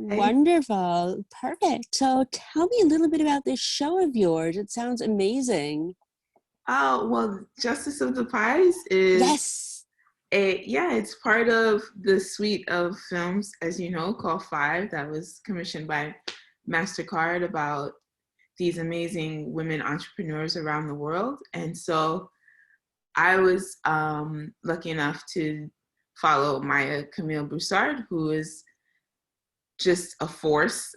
Hey. Wonderful. Perfect. So tell me a little bit about this show of yours. It sounds amazing. Oh, well, Justice of the Pies is Yes. it's part of the suite of films, as you know, called Five, that was commissioned by MasterCard about these amazing women entrepreneurs around the world. And so I was lucky enough to follow Maya Camille Broussard, who is just a force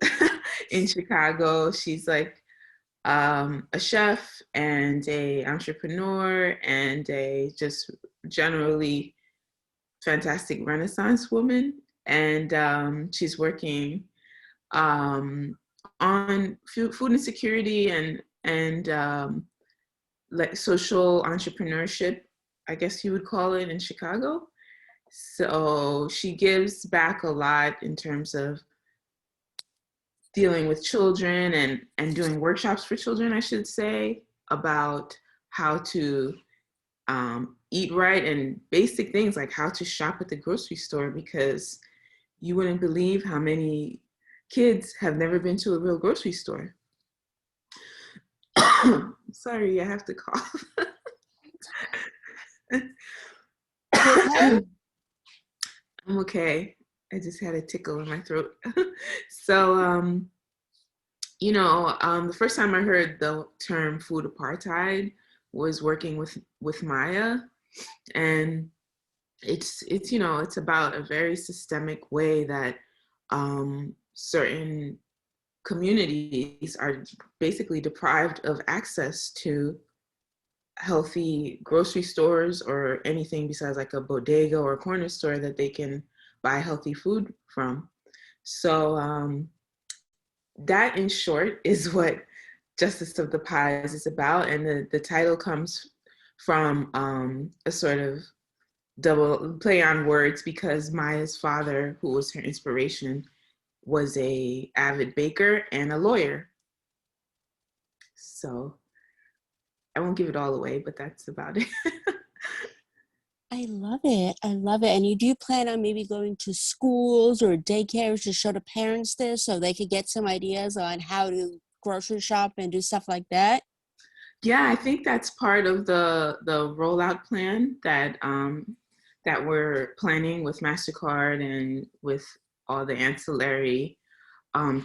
in Chicago. She's like a chef and a entrepreneur and a just generally fantastic Renaissance woman. And she's working um, on food insecurity and like social entrepreneurship, I guess you would call it, in Chicago. So she gives back a lot in terms of dealing with children and doing workshops for children, I should say, about how to eat right and basic things like how to shop at the grocery store, because you wouldn't believe how many kids have never been to a real grocery store. Sorry, I have to cough. You okay? I'm okay. I just had a tickle in my throat. So, the first time I heard the term food apartheid was working with Maya, and it's about a very systemic way that certain communities are basically deprived of access to healthy grocery stores or anything besides like a bodega or a corner store that they can buy healthy food from. So that, in short, is what Justice of the Pies is about. And the title comes from a sort of double play on words, because Maya's father, who was her inspiration, was a avid baker and a lawyer. So I won't give it all away, but that's about it. I love it. I love it. And you do plan on maybe going to schools or daycares to show the parents this so they could get some ideas on how to grocery shop and do stuff like that? Yeah, I think that's part of the rollout plan that we're planning with Mastercard and with all the ancillary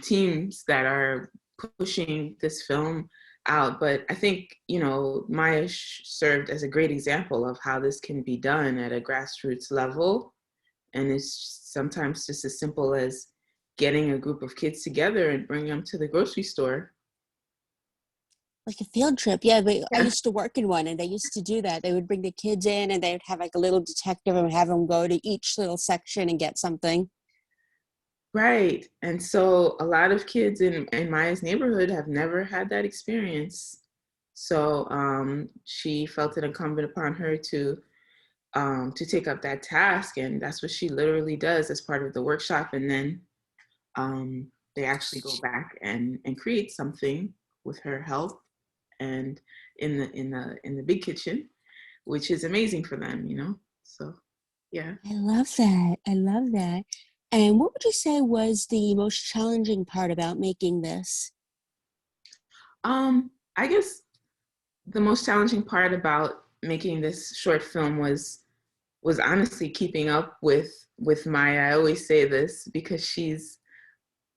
teams that are pushing this film out. But I think, Maya served as a great example of how this can be done at a grassroots level. And it's sometimes just as simple as getting a group of kids together and bringing them to the grocery store. Like a field trip. Yeah, but I Yeah. used to work in one and they used to do that. They would bring the kids in and they would have like a little detective and have them go to each little section and get something. Right. And so a lot of kids in Maya's neighborhood have never had that experience. So she felt it incumbent upon her to take up that task. And that's what she literally does as part of the workshop. And then they actually go back and create something with her help and in the big kitchen, which is amazing for them. So yeah. I love that. I love that. And what would you say was the most challenging part about making this? I guess the most challenging part about making this short film was honestly keeping up with Maya. I always say this because she's,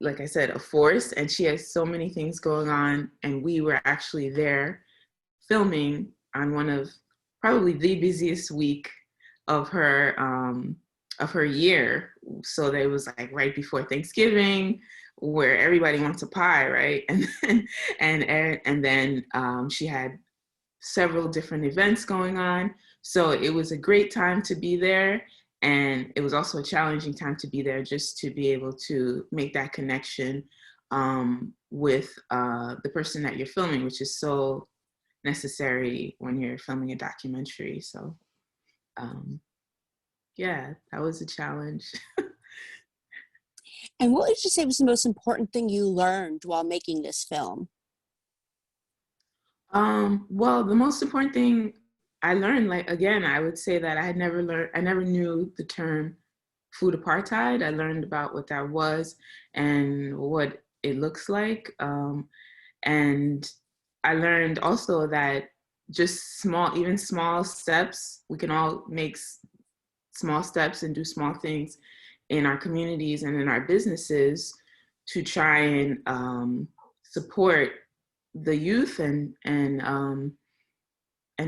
like I said, a force, and she has so many things going on, and we were actually there filming on one of probably the busiest week of her year. So there was like right before Thanksgiving, where everybody wants a pie, right? And then she had several different events going on. So it was a great time to be there. And it was also a challenging time to be there, just to be able to make that connection with the person that you're filming, which is so necessary when you're filming a documentary. So yeah, that was a challenge. And what would you say was the most important thing you learned while making this film? Well, the most important thing I learned, like again, I would say that I never knew the term food apartheid. I learned about what that was and what it looks like. And I learned also that just small, even small steps, we can all make small steps and do small things in our communities and in our businesses to try and support the youth and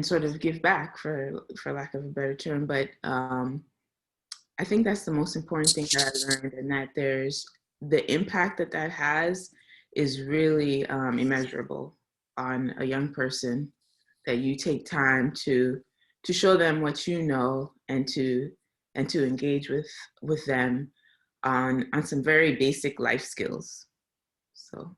sort of give back, for lack of a better term. But I think that's the most important thing that I learned, and that there's the impact that that has is really immeasurable on a young person. That you take time to show them what you know, and to engage with them on some very basic life skills. So.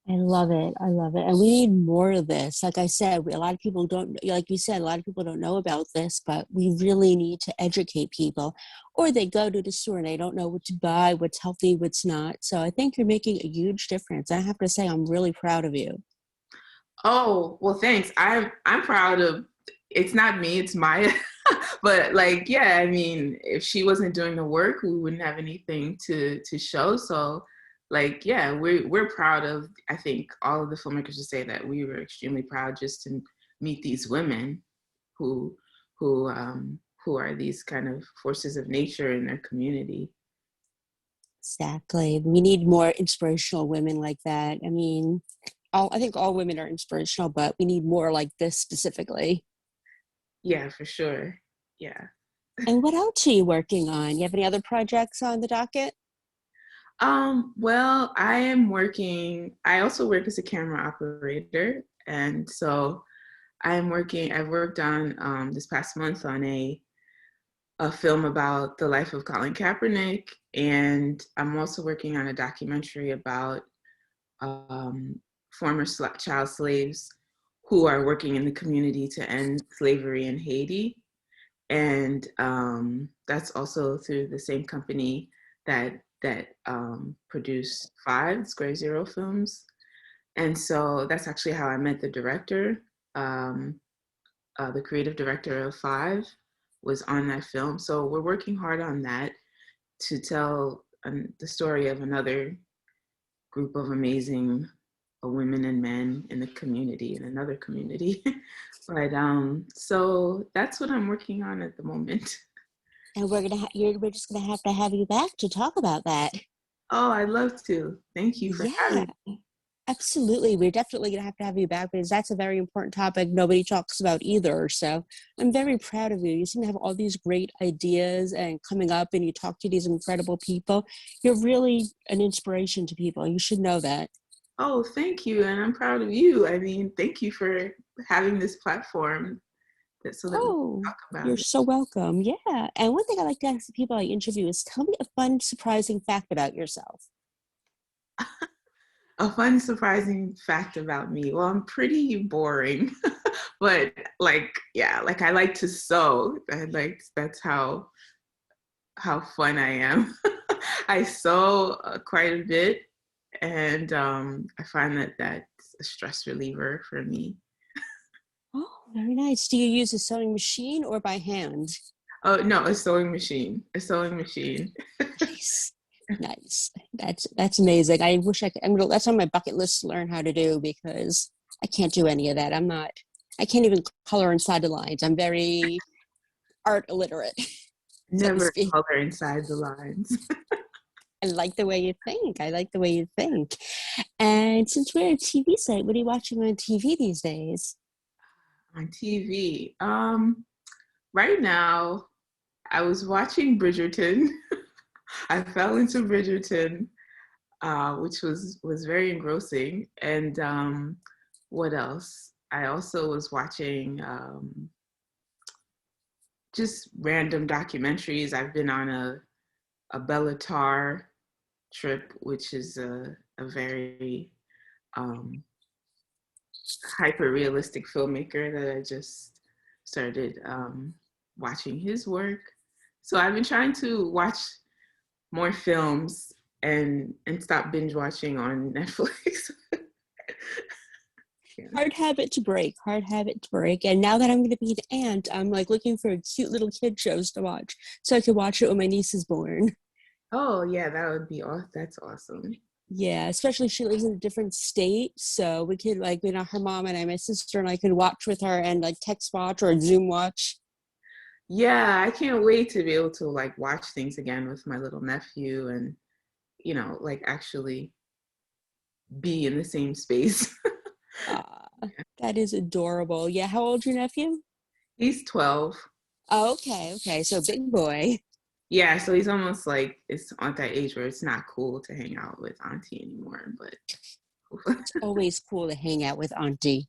I love it. I love it. And we need more of this. Like I said, a lot of people don't, like you said, a lot of people don't know about this, but we really need to educate people. Or they go to the store and they don't know what to buy, what's healthy, what's not. So I think you're making a huge difference. I have to say, I'm really proud of you. Oh, well, thanks. I'm proud of, it's not me, it's Maya. But like, yeah, I mean, if she wasn't doing the work, we wouldn't have anything to show. So like, yeah, we're proud of, I think all of the filmmakers would say that we were extremely proud just to meet these women who who are these kind of forces of nature in their community. Exactly. We need more inspirational women like that. I mean, I think all women are inspirational, but we need more like this specifically. Yeah, for sure. Yeah. And what else are you working on? You have any other projects on the docket? Well, I also work as a camera operator. And so I've worked on this past month on a film about the life of Colin Kaepernick. And I'm also working on a documentary about um, former child slaves who are working in the community to end slavery in Haiti. And that's also through the same company that produced Five Square Zero films. And so that's actually how I met the director. Um, the creative director of Five was on that film. So we're working hard on that to tell the story of another group of amazing women and men in the community, in another community. But so that's what I'm working on at the moment. And we're just gonna have to have you back to talk about that. Oh, I'd love to. Thank you for Yeah, having me. absolutely. We're definitely gonna have to have you back because that's a very important topic nobody talks about either. So I'm very proud of you. You seem to have all these great ideas and coming up, and you talk to these incredible people. You're really an inspiration to people. You should know that. Oh, thank you. And I'm proud of you. I mean, thank you for having this platform so that we can Oh, talk about you're it. so welcome. Yeah. And one thing I like to ask the people I interview is tell me a fun, surprising fact about yourself. A fun, surprising fact about me. Well, I'm pretty boring, but like, yeah, like I like to sew. That's how fun I am. I sew quite a bit, and I find that that's a stress reliever for me. Oh, very nice. Do you use a sewing machine or by hand? Oh no, a sewing machine. A sewing machine. Nice. Nice. That's amazing. I wish I could. That's on my bucket list to learn how to do because I can't do any of that. I can't even color inside the lines. I'm very art illiterate, so to Never speak. color inside the lines. I like the way you think. I like the way you think. And since we're a TV site, what are you watching on TV these days? On TV. Right now, I was watching Bridgerton. I fell into Bridgerton, which was very engrossing. And what else? I also was watching just random documentaries. I've been on a Bellatar trip, which is a very um, hyper realistic filmmaker that I just started watching his work. So I've been trying to watch more films and stop binge watching on Netflix. Yeah. Hard habit to break, hard habit to break. And now that I'm going to be an aunt, I'm like looking for cute little kid shows to watch so I can watch it when my niece is born. Oh yeah, that would be that's awesome. Yeah, especially she lives in a different state. So we could like, her mom and I, my sister and I could watch with her and like text watch or Zoom watch. Yeah, I can't wait to be able to like watch things again with my little nephew and like actually be in the same space. That is adorable. Yeah, how old's your nephew? He's 12. Oh, okay, okay. So big boy. Yeah, so he's almost like it's at that age where it's not cool to hang out with auntie anymore, but It's always cool to hang out with Auntie.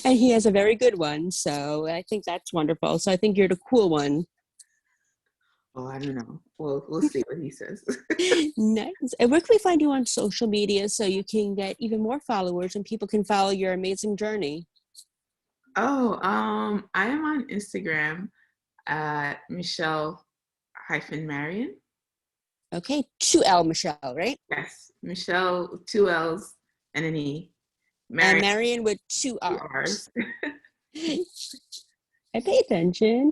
And he has a very good one. So I think that's wonderful. So I think you're the cool one. oh, I don't know. Well, we'll see what he says. Nice. And where can we find you on social media so you can get even more followers and people can follow your amazing journey? Oh, I am on Instagram at Michelle hyphen Marrion. Okay, 2L Michelle, right? Yes, Michelle, two L's and an E. And Marrion, Marion with two two R's. R's. I pay attention.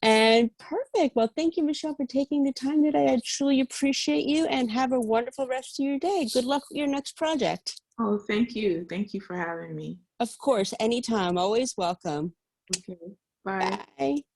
And perfect. Well, thank you, Michelle, for taking the time today. I truly appreciate you and have a wonderful rest of your day. Good luck with your next project. Oh, thank you. Thank you for having me. Of course, anytime. Always welcome. Okay, bye. Bye.